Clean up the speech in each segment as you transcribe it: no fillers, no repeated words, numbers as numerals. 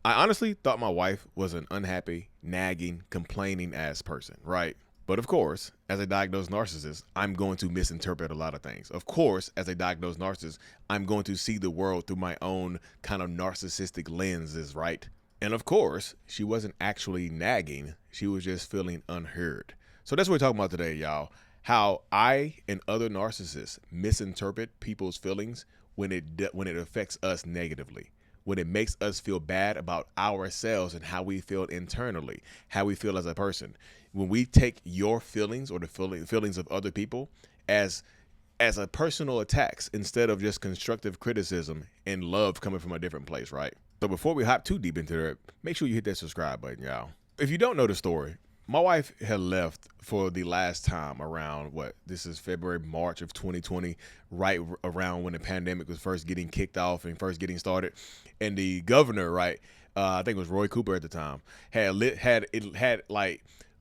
I honestly thought my wife was an unhappy, nagging, complaining ass person, right? But of course, as a diagnosed narcissist, I'm going to misinterpret a lot of things. Of course, as a diagnosed narcissist, I'm going to see the world through my own kind of narcissistic lenses, right? And of course, she wasn't actually nagging. She was just feeling unheard. So that's what we're talking about today, y'all. How I and other narcissists misinterpret people's feelings when it affects us negatively, when it makes us feel bad about ourselves and how we feel internally, how we feel as a person. When we take your feelings or the feelings of other people as a personal attacks instead of just constructive criticism and love coming from a different place, right? So before we hop too deep into it, make sure you hit that subscribe button, y'all. If you don't know the story, my wife had left for the last time around this is February, March of 2020, right around when the pandemic was first getting kicked off and first getting started. And the governor, right, I think it was Roy Cooper at the time, had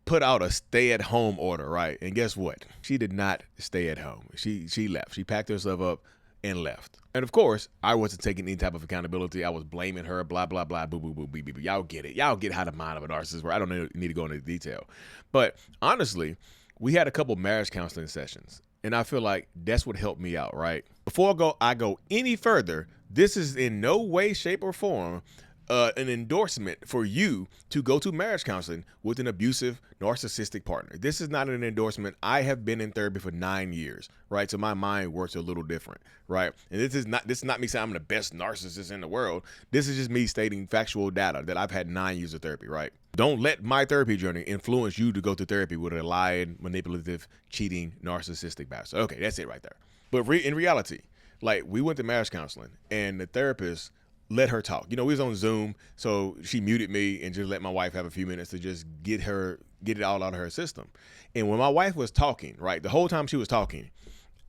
put out a stay-at-home order, right? And guess what? She did not stay at home. She left. She packed herself up and left. And of course, I wasn't taking any type of accountability. I was blaming her, blah, blah, blah, boo, boo, boo, boo, boo, boo. Y'all get it. Y'all get how the mind of a narcissist works. I don't need to go into detail. But honestly, we had a couple marriage counseling sessions, and I feel like that's what helped me out, right? Before I go any further, this is in no way, shape, or form an endorsement for you to go to marriage counseling with an abusive, narcissistic partner. This is not an endorsement. I have been in therapy for 9 years, right? So my mind works a little different, right? And this is not me saying I'm the best narcissist in the world. This is just me stating factual data that I've had 9 years of therapy, right? Don't let my therapy journey influence you to go to therapy with a lying, manipulative, cheating, narcissistic bastard. Okay, that's it right there. But in reality, like, we went to marriage counseling and the therapist let her talk. You know, we was on Zoom, so she muted me and just let my wife have a few minutes to just get it all out of her system. And when my wife was talking, right, the whole time she was talking,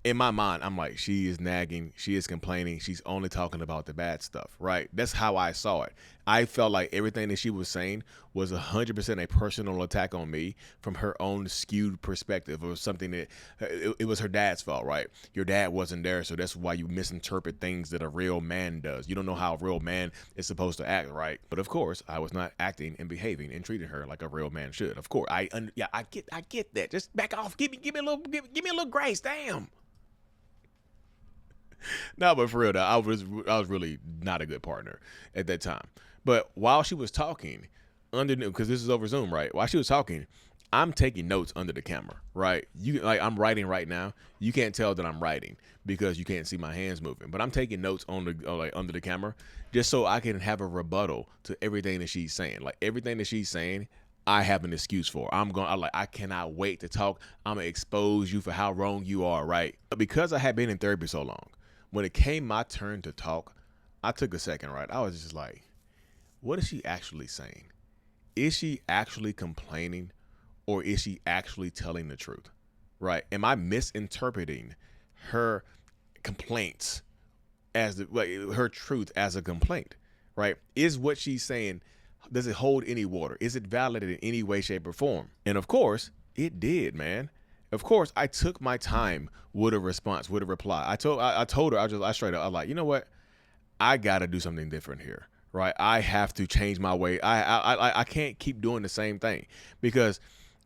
in my mind, I'm like, she is nagging, she is complaining, she's only talking about the bad stuff, right? That's how I saw it. I felt like everything that she was saying was 100% a personal attack on me from her own skewed perspective, or something that it was her dad's fault, right? Your dad wasn't there, so that's why you misinterpret things that a real man does. You don't know how a real man is supposed to act, right? But of course, I was not acting and behaving and treating her like a real man should. Of course, I get that. Just back off. Give me a little grace. Damn. No, but for real, though, I was really not a good partner at that time. But while she was talking, because this is over Zoom, right? While she was talking, I'm taking notes under the camera, right? I'm writing right now. You can't tell that I'm writing because you can't see my hands moving. But I'm taking notes under the camera just so I can have a rebuttal to everything that she's saying. Like, everything that she's saying, I have an excuse for. I cannot wait to talk. I'm gonna expose you for how wrong you are, right? But because I had been in therapy so long, when it came my turn to talk, I took a second, right? I was just like, what is she actually saying? Is she actually complaining, or is she actually telling the truth, right? Am I misinterpreting her complaints as her truth as a complaint, right? Is what she's saying, does it hold any water? Is it valid in any way, shape, or form? And of course, it did, man. Of course, I took my time with a response, with a reply. I told her, I straight up, I was like, you know what? I got to do something different here, right? I have to change my way. I can't keep doing the same thing, because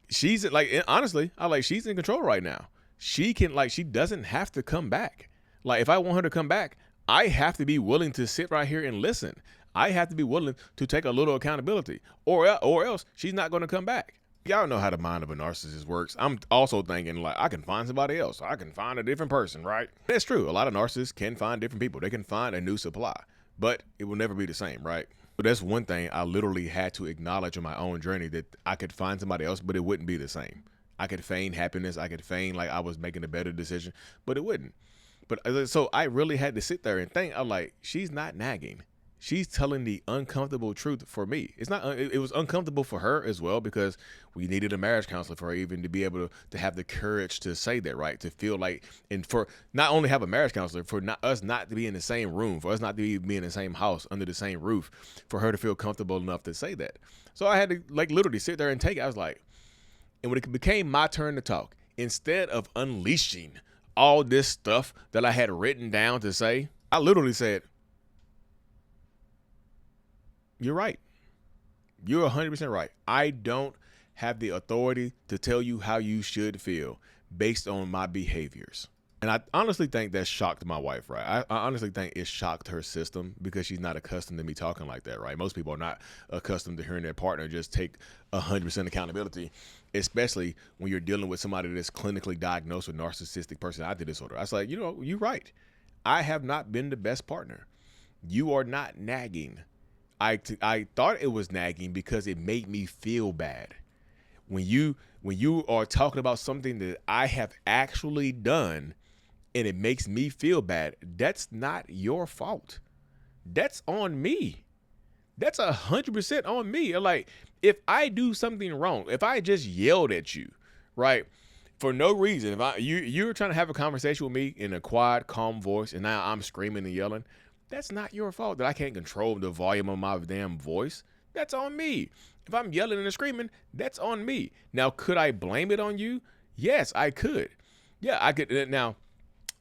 she's honestly, she's in control right now. She doesn't have to come back. Like, if I want her to come back, I have to be willing to sit right here and listen. I have to be willing to take a little accountability, or else she's not going to come back. Y'all know how the mind of a narcissist works. I'm also thinking, like, I can find somebody else. I can find a different person, right? That's true. A lot of narcissists can find different people. They can find a new supply, but it will never be the same, right? But that's one thing I literally had to acknowledge on my own journey, that I could find somebody else, but it wouldn't be the same. I could feign happiness. I could feign like I was making a better decision, but it wouldn't. But so I really had to sit there and think. I'm like, she's not nagging. She's telling the uncomfortable truth for me. It's not. It was uncomfortable for her as well, because we needed a marriage counselor for her even to be able to have the courage to say that, right? To feel like, and for not only have a marriage counselor, for us not to be in the same room, for us not to be in the same house, under the same roof, for her to feel comfortable enough to say that. So I had to literally sit there and take it. I was like, and when it became my turn to talk, instead of unleashing all this stuff that I had written down to say, I literally said, You're right. You're 100% right. I don't have the authority to tell you how you should feel based on my behaviors. And I honestly think that shocked my wife, right? I honestly think it shocked her system because she's not accustomed to me talking like that, right? Most people are not accustomed to hearing their partner just take 100% accountability, especially when you're dealing with somebody that's clinically diagnosed with narcissistic personality disorder. I was like, you're right. I have not been the best partner. You are not nagging. I thought it was nagging because it made me feel bad. When you are talking about something that I have actually done and it makes me feel bad, that's not your fault. That's on me. That's 100% on me. Like, if I do something wrong, if I just yelled at you, right, for no reason, if you're trying to have a conversation with me in a quiet, calm voice, and now I'm screaming and yelling, that's not your fault that I can't control the volume of my damn voice. That's on me. If I'm yelling and screaming, that's on me. Now, could I blame it on you? Yes, I could. Yeah, I could. Now,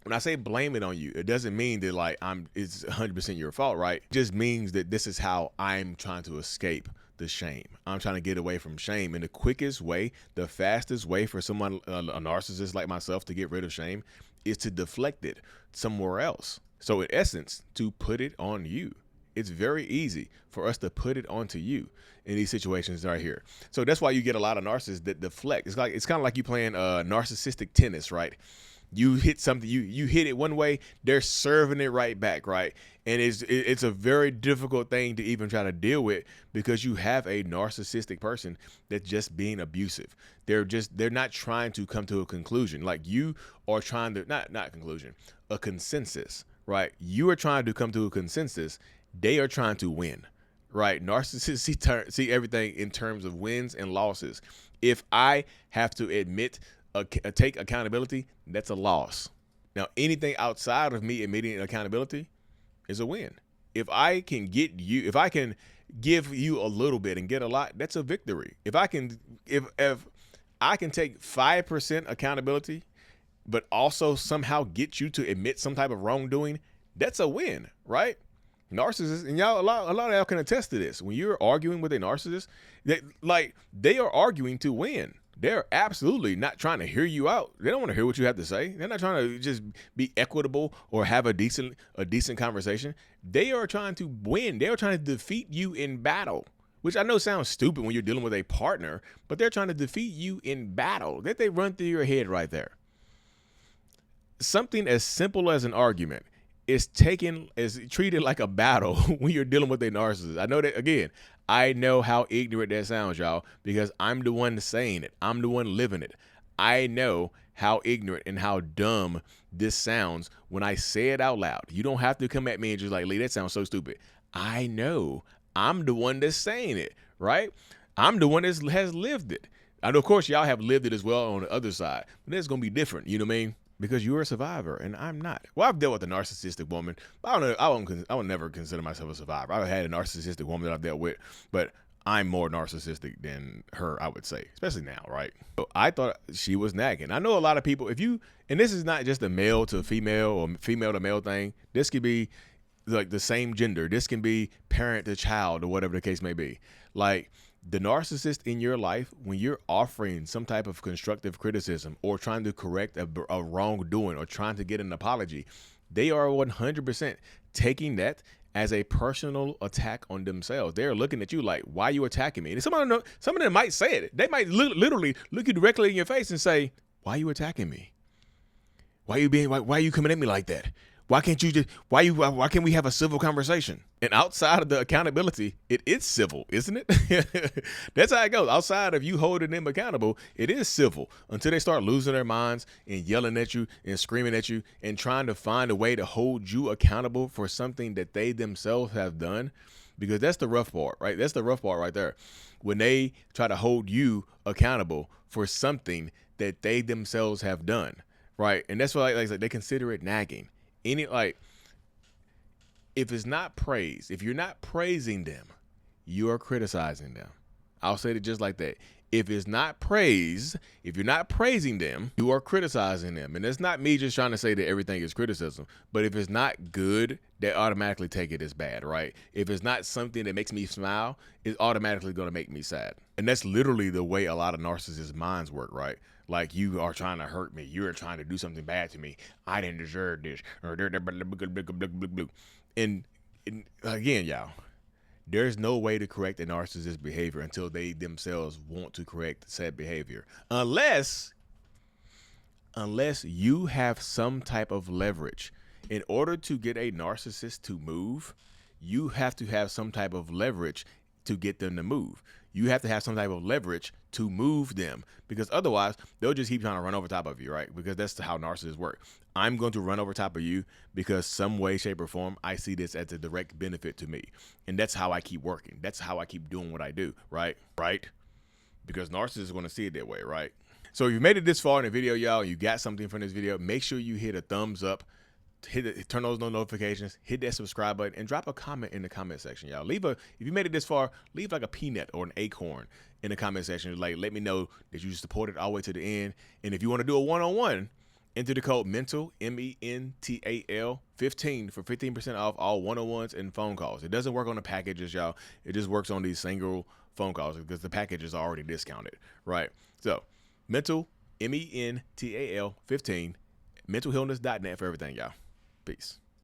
when I say blame it on you, it doesn't mean that like it's 100% your fault, right? It just means that this is how I'm trying to escape the shame. I'm trying to get away from shame. And the quickest way, the fastest way for someone, a narcissist like myself, to get rid of shame is to deflect it somewhere else. So in essence, to put it on you. It's very easy for us to put it onto you in these situations right here. So that's why you get a lot of narcissists that deflect. It's kind of like you playing narcissistic tennis, right? You hit something, you hit it one way, they're serving it right back, right? And it's a very difficult thing to even try to deal with because you have a narcissistic person that's just being abusive. They're not trying to come to a conclusion. Like you are trying to, not conclusion, a consensus, right? You are trying to come to a consensus. They are trying to win, right? Narcissists see everything in terms of wins and losses. If I have to admit, take accountability, that's a loss. Now, anything outside of me admitting accountability is a win. If I can give you a little bit and get a lot, that's a victory. If I can take 5% accountability, but also somehow get you to admit some type of wrongdoing, that's a win, right? Narcissists, and y'all, a lot of y'all can attest to this. When you're arguing with a narcissist, they are arguing to win. They're absolutely not trying to hear you out. They don't want to hear what you have to say. They're not trying to just be equitable or have a decent conversation. They are trying to win. They are trying to defeat you in battle, which I know sounds stupid when you're dealing with a partner, but they're trying to defeat you in battle. That they run through your head right there. Something as simple as an argument is treated like a battle when you're dealing with a narcissist. I know that, again, I know how ignorant that sounds, y'all, because I'm the one saying it. I'm the one living it. I know how ignorant and how dumb this sounds when I say it out loud. You don't have to come at me and just like, Lee, that sounds so stupid. I know. I'm the one that's saying it, right? I'm the one that has lived it. I know, of course, y'all have lived it as well on the other side, but it's going to be different. You know what I mean? Because you're a survivor and I'm not. Well, I've dealt with a narcissistic woman, but I would never consider myself a survivor. I've had a narcissistic woman that I've dealt with, but I'm more narcissistic than her, I would say, especially now, right? So I thought she was nagging. I know a lot of people, and this is not just a male to female or female to male thing. This could be like the same gender. This can be parent to child or whatever the case may be. Like, the narcissist in your life, when you're offering some type of constructive criticism or trying to correct a wrongdoing or trying to get an apology, they are 100% taking that as a personal attack on themselves. They're looking at you like, why are you attacking me? And some of them might say it. They might literally look you directly in your face and say, why are you attacking me? Why are you coming at me like that? Why can't you why can't we have a civil conversation? And outside of the accountability, it is civil, isn't it? That's how it goes. Outside of you holding them accountable, it is civil until they start losing their minds and yelling at you and screaming at you and trying to find a way to hold you accountable for something that they themselves have done. Because that's the rough part, right? That's the rough part right there. When they try to hold you accountable for something that they themselves have done, right? And that's why like they consider it nagging. If it's not praise, if you're not praising them, you are criticizing them, I'll say it just like that. If it's not praise, if you're not praising them, you are criticizing them. And it's not me just trying to say that everything is criticism, but if it's not good, they automatically take it as bad, right? If it's not something that makes me smile, it's automatically going to make me sad. And that's literally the way a lot of narcissists' minds work, right? Like, you are trying to hurt me. You're trying to do something bad to me. I didn't deserve this. And again, y'all, there's no way to correct a narcissist's behavior until they themselves want to correct said behavior. Unless you have some type of leverage. In order to get a narcissist to move, you have to have some type of leverage to get them to move. You have to have some type of leverage to move them, because otherwise they'll just keep trying to run over top of you, right? Because that's how narcissists work. I'm going to run over top of you because some way, shape, or form, I see this as a direct benefit to me. And that's how I keep working. That's how I keep doing what I do, right? Because narcissists are going to see it that way, right? So if you made it this far in the video, y'all, you got something from this video, make sure you hit a thumbs up, turn those notifications, hit that subscribe button, and drop a comment in the comment section, y'all. If you made it this far, leave like a peanut or an acorn in the comment section. Like, let me know that you supported all the way to the end. And if you want to do a one-on-one, enter the code MENTAL, MENTAL 15 for 15% off all one-on-ones and phone calls. It doesn't work on the packages, y'all. It just works on these single phone calls because the packages are already discounted, right? So MENTAL, MENTAL 15, mentalhealness.net for everything, y'all. Peace.